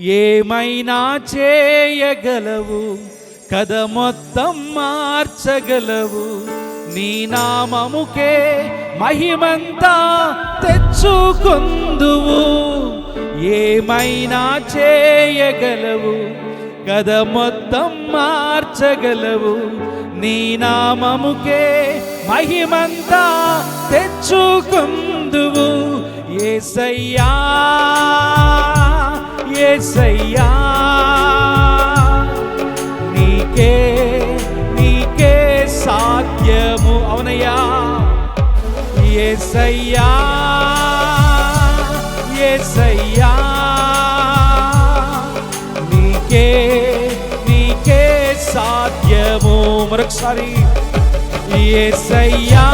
ఏమైనా చేయగలవు, కథ మొత్తం మార్చగలవు. నీ నామముకే మహిమంతా తెచ్చుకొందువు. ఏమైనా చేయగలవు, కథ మొత్తం మార్చగలవు. నీ నామముకే మహిమంతా తెచ్చుకొందువు. యేసయ్యా యేసయ్యా, నీకే నీకే సాధ్యము. అవునయ్యా యేసయ్యా యేసయ్యా, నీకే నీకే సాధ్యము. మరొకసారి యేసయ్యా